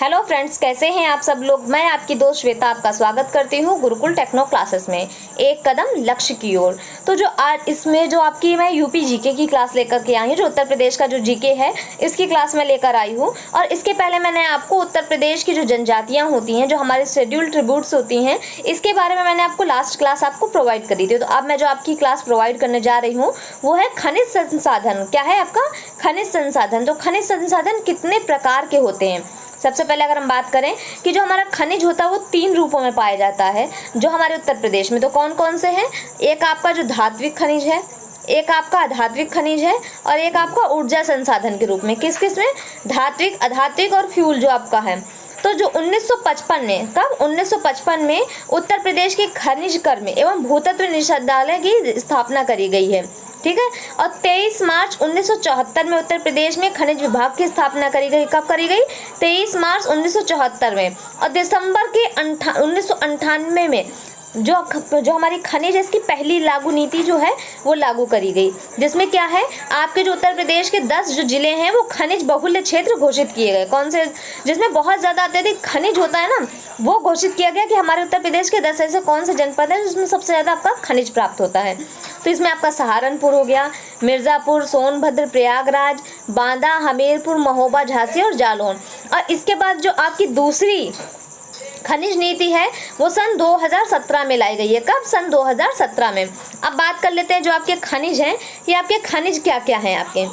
Hello friends, कैसे हैं आप सब लोग। मैं आपकी दोस्त श्वेता आपका स्वागत करती हूं गुरुकुल टेक्नो क्लासेस में, एक कदम लक्ष्य की ओर। तो जो आज इसमें जो आपकी मैं यूपी जीके की क्लास लेकर के आई हूं, जो उत्तर प्रदेश का जो जीके है इसकी क्लास में लेकर आई हूं। और इसके पहले मैंने आपको उत्तर प्रदेश की जो जनजातियाँ होती हैं, जो हमारे शेड्यूल्ड ट्रिब्यूट्स होती हैं, इसके बारे में मैंने आपको लास्ट क्लास आपको प्रोवाइड करी थी। तो अब मैं जो आपकी क्लास प्रोवाइड करने जा रही हूँ वो है खनिज संसाधन। क्या है आपका? खनिज संसाधन। तो खनिज संसाधन कितने प्रकार के होते हैं? सबसे पहले अगर हम बात करें कि जो हमारा खनिज होता है वो 3 रूपों में पाया जाता है जो हमारे उत्तर प्रदेश में। तो कौन कौन से हैं? एक आपका जो धात्विक खनिज है, एक आपका अधात्विक खनिज है, और एक आपका ऊर्जा संसाधन के रूप में। किस किस में? धात्विक, अधात्विक और फ्यूल जो आपका है। तो जो 1955 में, कब? 1955 में उत्तर प्रदेश के खनिज कर्म एवं भूतत्व निदेशालय की स्थापना करी गई है, ठीक है। और 23 मार्च 1974 में उत्तर प्रदेश में खनिज विभाग की स्थापना करी गई। कब करी गई? 23 मार्च 1974 में। और दिसंबर के 1998 में जो हमारी खनिज है इसकी पहली लागू नीति जो है वो लागू करी गई, जिसमें क्या है, आपके जो उत्तर प्रदेश के 10 जो जिले हैं वो खनिज बहुल्य क्षेत्र घोषित किए गए। कौन से? जिसमें बहुत ज़्यादा अत्यधिक खनिज होता है ना, वो घोषित किया गया कि हमारे उत्तर प्रदेश के 10 ऐसे कौन से जनपद हैं जिसमें सबसे ज़्यादा आपका खनिज प्राप्त होता है। तो इसमें आपका सहारनपुर हो गया, मिर्ज़ापुर, सोनभद्र, प्रयागराज, बांदा, हमीरपुर, महोबा, झांसी और जालौन। और इसके बाद जो आपकी दूसरी खनिज नीति है वो सन 2017 में लाई गई है। कब? सन 2017 में। अब बात कर लेते हैं जो आपके खनिज हैं, ये आपके खनिज क्या क्या हैं आपके।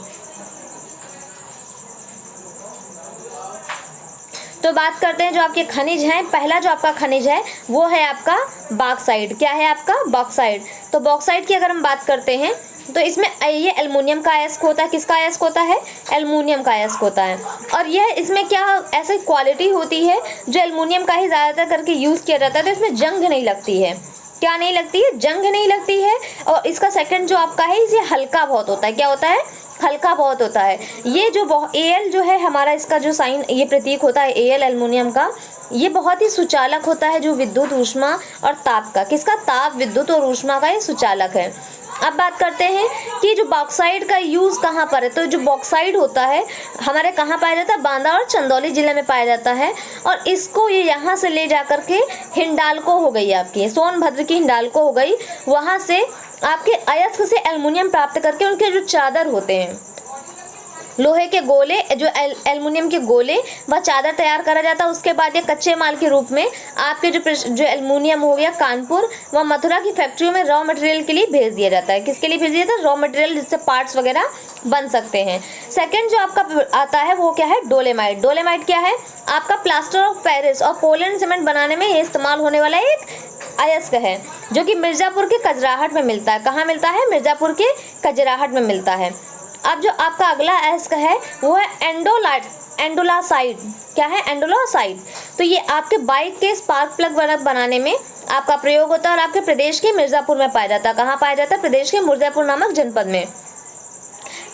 तो बात करते हैं जो आपके खनिज हैं। पहला जो आपका खनिज है वो है आपका बॉक्साइट। क्या है आपका? बॉक्साइट। तो बॉक्साइट की अगर हम बात करते हैं तो इसमें ये एल्युमिनियम का अयस्क होता है। किसका अयस्क होता है? एल्युमिनियम का अयस्क होता है। और यह इसमें क्या ऐसी क्वालिटी होती है जो एल्युमिनियम का ही ज़्यादातर करके यूज़ किया जाता है, तो इसमें जंग नहीं लगती है। क्या नहीं लगती है? जंग नहीं लगती है। और इसका सेकंड जो आपका है, इसे हल्का बहुत होता है। क्या होता है? हल्का बहुत होता है। ये जो Al जो है हमारा, इसका जो साइन, ये प्रतीक होता है Al एल्युमिनियम का, ये बहुत ही सुचालक होता है जो विद्युत, ऊष्मा और ताप का। किसका? ताप, विद्युत और ऊष्मा का ये सुचालक है। अब बात करते हैं कि जो बॉक्साइट का यूज़ कहाँ पर है। तो जो बॉक्साइट होता है हमारे कहाँ पाया जाता है? बांदा और चंदौली जिले में पाया जाता है। और इसको ये यहाँ से ले जा कर के हिंडाल्को हो गई आपकी, सोनभद्र की हिंडाल्को हो गई, वहाँ से आपके अयस्क से एल्युमिनियम प्राप्त करके उनके जो चादर होते हैं, लोहे के गोले, जो एल्युमिनियम के गोले, वह चादर तैयार करा जाता है। उसके बाद ये कच्चे माल के रूप में आपके जो एल्युमिनियम हो गया, कानपुर व मथुरा की फैक्ट्रियों में रॉ मटेरियल के लिए भेज दिया जाता है। किसके लिए भेज दिया जाता है? रॉ मटेरियल, जिससे पार्ट्स वगैरह बन सकते हैं। सेकंड जो आपका आता है वो क्या है? डोलेमाइट। डोलेमाइट क्या है? आपका प्लास्टर ऑफ पेरिस और पोलैंड सीमेंट बनाने में ये इस्तेमाल होने वाला एक अयस्क है, जो कि मिर्ज़ापुर के कजराहट में मिलता है। कहाँ मिलता है? मिर्ज़ापुर के कजराहट में मिलता है। अब जो आपका अगला अयस्क है वो है एंडोलासाइड। क्या है? एंडोलासाइड। तो ये आपके बाइक के स्पार्क प्लग बनाने में आपका प्रयोग होता है और आपके प्रदेश के मिर्ज़ापुर में पाया जाता है। कहाँ पाया जाता है? प्रदेश के मिर्ज़ापुर नामक जनपद में।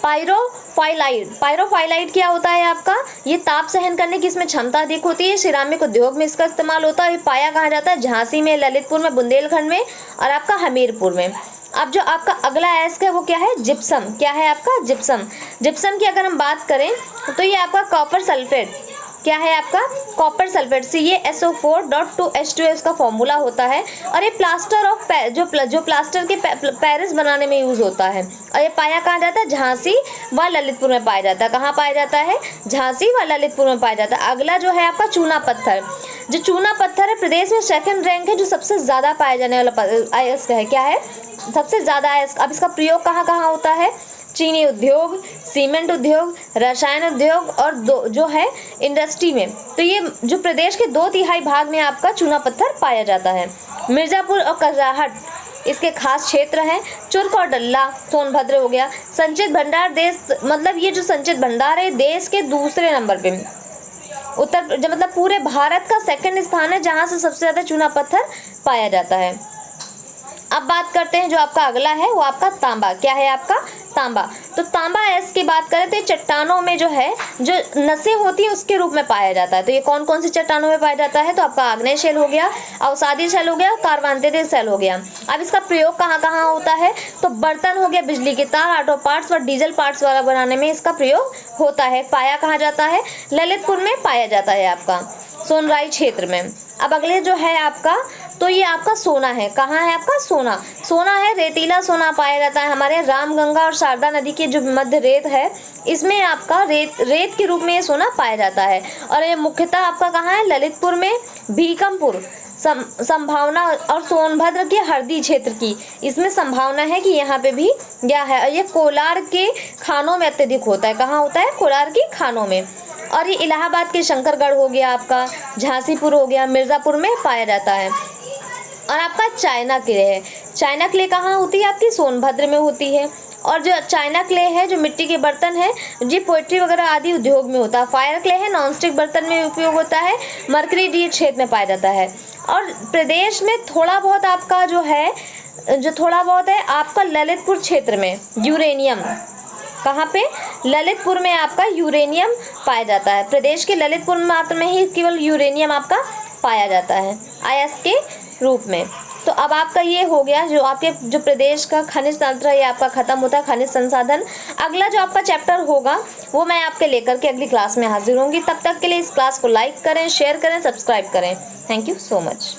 पायरोफाइलाइड। पायरोफाइलाइड क्या होता है आपका? ये ताप सहन करने की इसमें क्षमता अधिक होती है। सिरामिक उद्योग में इसका इस्तेमाल होता है। ये पाया कहाँ जाता है? झांसी में, ललितपुर में, बुंदेलखंड में और आपका हमीरपुर में। अब जो आपका अगला अयस्क है वो क्या है? जिप्सम। क्या है आपका? जिप्सम। जिप्सम की अगर हम बात करें तो ये आपका कॉपर सल्फेट। क्या है आपका? Copper sulphate. CaSO4.2H2 इसका फॉर्मूला होता है। और ये प्लास्टर ऑफ जो प्लास्टर के पेरिस बनाने में यूज़ होता है। और ये पाया कहाँ जाता है? झांसी व ललितपुर में पाया जाता है। कहाँ पाया जाता है? झांसी व ललितपुर में पाया जाता है। अगला जो है आपका चूना पत्थर। जो चूना पत्थर है प्रदेश में सेकंड रैंक है, जो सबसे ज़्यादा पाया जाने वाला अयस्क है। क्या है? सबसे ज़्यादा अयस्क। अब इसका प्रयोग कहाँ कहाँ होता है? चीनी उद्योग, सीमेंट उद्योग, रसायन उद्योग और जो है इंडस्ट्री में। तो ये जो प्रदेश के 2/3 भाग में आपका चूना पत्थर पाया जाता है। मिर्ज़ापुर और कजराहट इसके खास क्षेत्र हैं। चुर्क और डल्ला सोनभद्र हो गया। संचित भंडार देश, मतलब ये जो संचित भंडार है देश के दूसरे नंबर पे, मतलब पूरे भारत का सेकंड स्थान है जहाँ से सबसे ज़्यादा चूना पत्थर पाया जाता है। अब बात करते हैं जो आपका अगला है वो आपका तांबा। क्या है आपका? तांबा। तो तांबा एस की बात करें तो चट्टानों में जो है जो नसें होती हैं उसके रूप में पाया जाता है। तो ये कौन कौन सी चट्टानों में पाया जाता है? तो आपका आग्नेय शेल हो गया, अवसादी शेल हो गया, कार्बोनिक शेल हो गया। अब इसका प्रयोग कहाँ कहाँ होता है? तो बर्तन हो गया, बिजली के तार, ऑटो पार्ट्स और डीजल पार्ट्स वाला बनाने में इसका प्रयोग होता है। पाया कहाँ जाता है? ललितपुर में पाया जाता है आपका सोनराई क्षेत्र में। अब अगले जो है आपका, तो ये आपका सोना है। कहाँ है आपका? सोना। सोना है, रेतीला सोना पाया जाता है हमारे रामगंगा और शारदा नदी के जो मध्य रेत है इसमें आपका रेत के रूप में ये सोना पाया जाता है। और ये मुख्यतः आपका कहाँ है? ललितपुर में, भीकमपुर संभावना और सोनभद्र के हरदी क्षेत्र की इसमें संभावना है कि यहाँ पे भी क्या है, ये कोलार के खानों में अत्यधिक होता है। कहाँ होता है? कोलार की खानों में। और ये इलाहाबाद के शंकरगढ़ हो गया आपका, झांसीपुर हो गया, मिर्ज़ापुर में पाया जाता है। और आपका चाइना क्ले है। चाइना क्ले कहाँ होती है? आपकी सोनभद्र में होती है। और जो चाइना क्ले है जो मिट्टी के बर्तन है जी पोइट्री वगैरह आदि उद्योग में होता है। फायर क्ले है नॉनस्टिक बर्तन में उपयोग होता है, मरकरी डी क्षेत्र में पाया जाता है। और प्रदेश में थोड़ा बहुत आपका जो है आपका ललितपुर क्षेत्र में यूरेनियम। कहाँ पे? ललितपुर में आपका यूरेनियम पाया जाता है। प्रदेश के ललितपुर मात्र में ही केवल यूरेनियम आपका पाया जाता है अयस्क के रूप में। तो अब आपका ये हो गया जो आपके जो प्रदेश का खनिज तंत्र है ये आपका खत्म होता है, खनिज संसाधन। अगला जो आपका चैप्टर होगा वो मैं आपके लेकर के अगली क्लास में हाजिर होंगी। तब तक के लिए इस क्लास को लाइक करें, शेयर करें, सब्सक्राइब करें। Thank you so much.